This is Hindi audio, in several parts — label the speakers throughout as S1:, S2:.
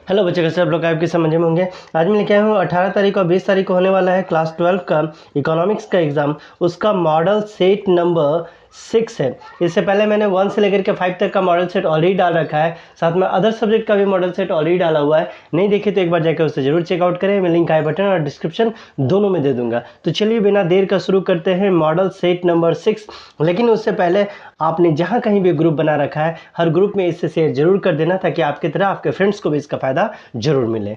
S1: हेलो बच्चे, कैसे आप लोग आपके समझ में होंगे। आज मैं लेके आया हूँ 18 तारीख और 20 तारीख को होने वाला है क्लास 12 का इकोनॉमिक्स का एग्ज़ाम। उसका मॉडल सेट नंबर 6 है। इससे पहले मैंने 1 से लेकर के 5 तक का मॉडल सेट ऑलरेडी डाल रखा है, साथ में अदर सब्जेक्ट का भी मॉडल सेट ऑलरेडी डाला हुआ है। नहीं देखे तो एक बार जाकर उसे जरूर चेकआउट करें। मैं लिंक आई बटन और डिस्क्रिप्शन दोनों में दे दूंगा। तो चलिए बिना देर का शुरू करते हैं मॉडल सेट नंबर 6। लेकिन उससे पहले आपने जहाँ कहीं भी ग्रुप बना रखा है, हर ग्रुप में इससे शेयर जरूर कर देना, ताकि आपकी तरह आपके फ्रेंड्स को भी इसका फ़ायदा जरूर मिले।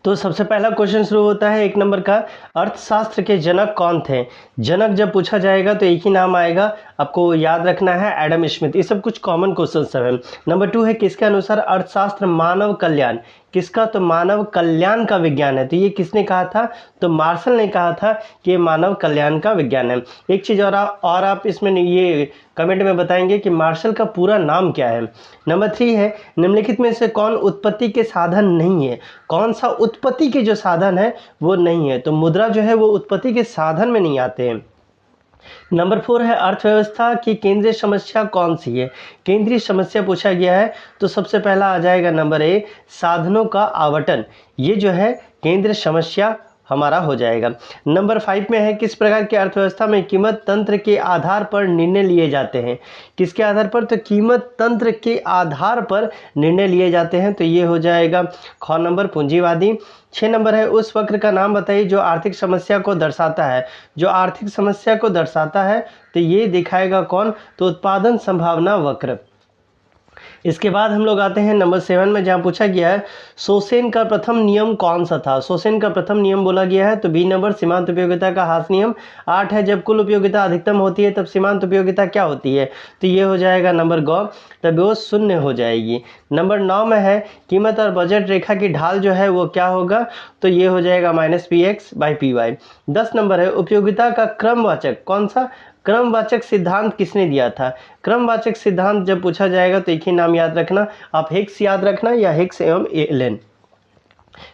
S1: तो सबसे पहला क्वेश्चन शुरू होता है 1 नंबर का। अर्थशास्त्र के जनक कौन थे? जनक जब पूछा जाएगा तो एक ही नाम आएगा, आपको याद रखना है, एडम स्मिथ। ये सब कुछ कॉमन क्वेश्चन सब है। नंबर 2 है, किसके अनुसार अर्थशास्त्र मानव कल्याण, किसका? तो मानव कल्याण का विज्ञान है। तो ये किसने कहा था? तो मार्शल ने कहा था कि ये मानव कल्याण का विज्ञान है। एक चीज़ और आप इसमें ये कमेंट में बताएंगे कि मार्शल का पूरा नाम क्या है। नंबर 3 है, निम्नलिखित में से कौन उत्पत्ति के साधन नहीं है? कौन सा उत्पत्ति के जो साधन है वो नहीं है? तो मुद्रा जो है वो उत्पत्ति के साधन में नहीं आते हैं। नंबर 4 है, अर्थव्यवस्था की केंद्रीय समस्या कौन सी है? केंद्रीय समस्या पूछा गया है तो सबसे पहला आ जाएगा नंबर ए, साधनों का आवंटन। ये जो है केंद्रीय समस्या हमारा हो जाएगा। नंबर 5 में है, किस प्रकार की अर्थव्यवस्था में कीमत तंत्र के आधार पर निर्णय लिए जाते हैं? किसके आधार पर? तो कीमत तंत्र के आधार पर निर्णय लिए जाते हैं। तो ये हो जाएगा ख नंबर, पूंजीवादी। 6 नंबर है, उस वक्र का नाम बताइए जो आर्थिक समस्या को दर्शाता है। जो आर्थिक समस्या को दर्शाता है तो ये दिखाएगा कौन? तो उत्पादन संभावना वक्र। इसके बाद हम लोग आते हैं नंबर 7 में, जहाँ पूछा गया है शोसेन का प्रथम नियम कौन सा था? शोसेन का प्रथम नियम बोला गया है तो बी नंबर, सीमांत उपयोगिता का हास नियम। 8 है, जब कुल उपयोगिता अधिकतम होती है तब सीमांत उपयोगिता क्या होती है? तो ये हो जाएगा नंबर ग, तब वो शून्य हो जाएगी। नंबर 9 में है, कीमत और बजट रेखा की ढाल जो है वो क्या होगा? तो ये हो जाएगा -px/py। 10 नंबर है, उपयोगिता का क्रमवाचक कौन सा? क्रमवाचक सिद्धांत किसने दिया था? क्रमवाचक सिद्धांत जब पूछा जाएगा तो एक ही नाम याद रखना, आप हिग्स याद रखना या हिग्स एवं एलन,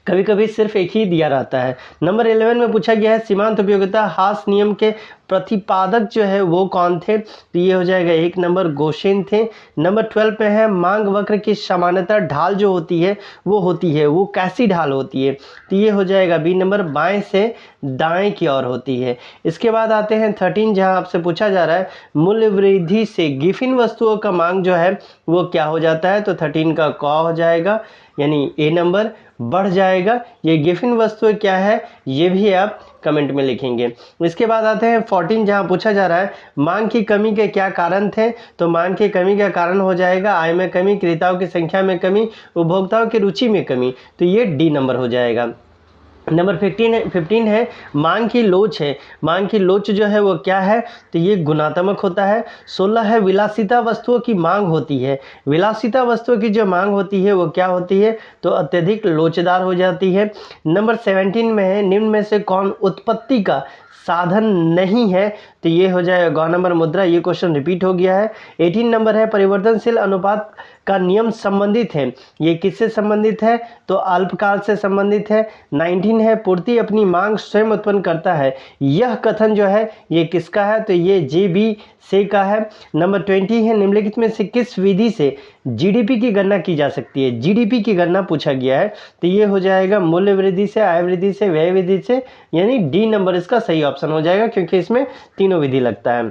S1: कभी कभी सिर्फ एक ही दिया रहता है। नंबर 11 में पूछा गया है, सीमांत उपयोगिता हास नियम के प्रतिपादक जो है वो कौन थे? तो ये हो जाएगा 1 नंबर, गोशेन थे। नंबर 12 पे है, मांग वक्र की सामान्यतः ढाल जो होती है वो कैसी ढाल होती है? तो ये हो जाएगा बी नंबर, बाएं से दाएं की ओर होती है। इसके बाद आते हैं 13, जहां आपसे पूछा जा रहा है मूल्य वृद्धि से गिफिन वस्तुओं का मांग जो है वो क्या हो जाता है? तो 13 का क हो जाएगा, यानी ए नंबर बढ़ जाएगा। ये गिफिन वस्तु क्या है ये भी आप कमेंट में लिखेंगे। इसके बाद आते हैं 14, जहां पूछा जा रहा है मांग की कमी के क्या कारण थे? तो मांग की कमी का कारण हो जाएगा आय में कमी, क्रेताओं की संख्या में कमी, उपभोक्ताओं की रुचि में कमी। तो ये डी नंबर हो जाएगा। नंबर 15 है, मांग की लोच है। मांग की लोच जो है वो क्या है? तो ये गुणात्मक होता है। 16 है, विलासिता वस्तुओं की मांग होती है। विलासिता वस्तुओं की जो मांग होती है वो क्या होती है? तो अत्यधिक लोचदार हो जाती है। नंबर 17 में है, निम्न में से कौन उत्पत्ति का साधन नहीं है? तो ये हो जाएगा ग नंबर, मुद्रा। ये क्वेश्चन रिपीट हो गया है। 18 नंबर है, परिवर्तनशील अनुपात का नियम संबंधित है। ये किससे संबंधित है? तो अल्पकाल से संबंधित है। 19 है, पूर्ति अपनी मांग स्वयं उत्पन्न करता है। यह कथन जो है ये किसका है? तो ये JB से का है। नंबर 20 है, निम्नलिखित में से किस विधि से GDP की गणना की जा सकती है? GDP की गणना पूछा गया है तो ये हो जाएगा मूल्य वृद्धि से, आय वृद्धि से, व्यय वृद्धि से, यानी डी नंबर इसका सही ऑप्शन हो जाएगा, क्योंकि इसमें तीनों विधि लगता है।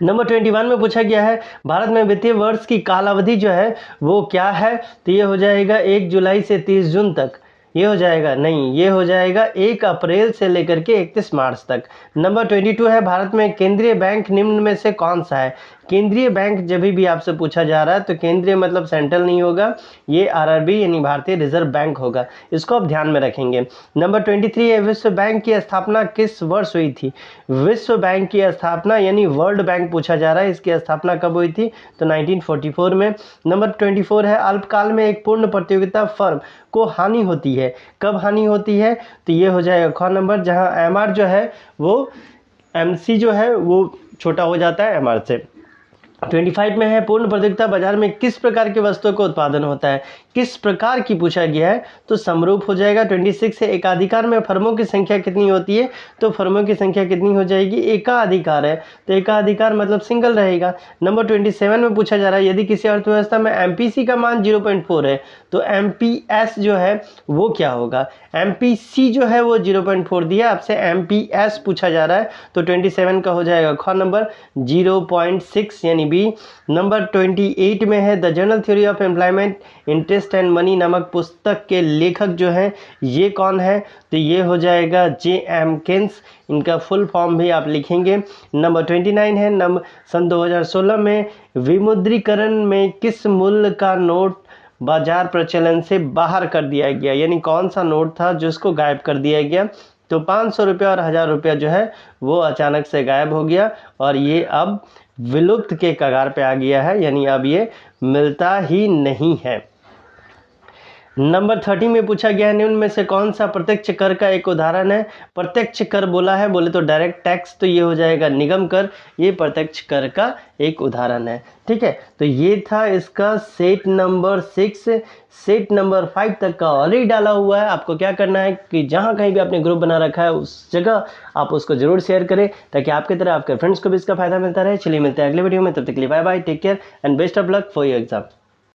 S1: नंबर 21 में पूछा गया है भारत में वित्तीय वर्ष की कालावधि जो है वो क्या है? तो ये हो जाएगा 1 जुलाई से 30 जून तक। ये हो जाएगा नहीं, ये हो जाएगा 1 अप्रैल से लेकर के 31 मार्च तक। नंबर 22 है, भारत में केंद्रीय बैंक निम्न में से कौन सा है? केंद्रीय बैंक जब भी आपसे पूछा जा रहा है तो केंद्रीय मतलब सेंट्रल नहीं होगा, ये RRB यानी भारतीय रिजर्व बैंक होगा। इसको आप ध्यान में रखेंगे। नंबर 23 है, विश्व बैंक की स्थापना किस वर्ष हुई थी? विश्व बैंक की स्थापना यानी वर्ल्ड बैंक पूछा जा रहा है, इसकी स्थापना कब हुई थी? तो 1944 में। नंबर 24 है, अल्पकाल में एक पूर्ण प्रतियोगिता फर्म को हानि होती है। कब हानि होती है? तो ये हो जाएगा ख नंबर, जहां MR जो है वो MC जो है वो छोटा हो जाता है MR से। 25 में है पूर्ण प्रतियोगिता बाजार में किस प्रकार की वस्तुओं का उत्पादन होता है, किस प्रकार की पूछा गया है तो समरूप हो जाएगा। 26 है एकाधिकार में फर्मों की संख्या कितनी होती है, तो फर्मों की संख्या कितनी हो जाएगी, एकाधिकार है तो एकाधिकार मतलब सिंगल रहेगा। नंबर 27 में पूछा जा रहा है यदि किसी अर्थव्यवस्था में एमपीसी का मान 0.4 है तो एमपीएस जो है वो क्या होगा। एमपीसी जो है वो 0.4 दिया, आपसे एमपीएस पूछा जा रहा है तो 27 का हो जाएगा ख नंबर 0.6 यानी बी। नंबर 28 में है the general theory of employment interest and money नामक पुस्तक के लेखक जो हैं ये कौन है, तो ये हो जाएगा J.M. केन्स, इनका फुल फॉर्म भी आप लिखेंगे। नंबर 29 है सन 2016 में विमुद्रीकरण में किस मूल्य का नोट बाजार प्रचलन से बाहर कर दिया गया, यानी कौन सा नोट था जिसको गायब कर दिया गया, तो 500 रुपया और 1000 रुपया जो है वो अचानक से गायब हो गया और ये अब विलुप्त के कगार पे आ गया है, यानी अब ये मिलता ही नहीं है। नंबर 30 में पूछा गया है निम्न में से कौन सा प्रत्यक्ष कर का एक उदाहरण है। प्रत्यक्ष कर बोला है, बोले तो डायरेक्ट टैक्स, तो ये हो जाएगा निगम कर, ये प्रत्यक्ष कर का एक उदाहरण है। ठीक है, तो ये था इसका सेट नंबर 6। सेट नंबर 5 तक का ऑलरेडी डाला हुआ है। आपको क्या करना है कि जहाँ कहीं भी आपने ग्रुप बना रखा है उस जगह आप उसको जरूर शेयर करें ताकि आपकी तरह आपके फ्रेंड्स को भी इसका फायदा मिलता रहे। चलिए मिलते हैं अगले वीडियो में, तब तक के लिए bye bye, take care and best of luck for your exam.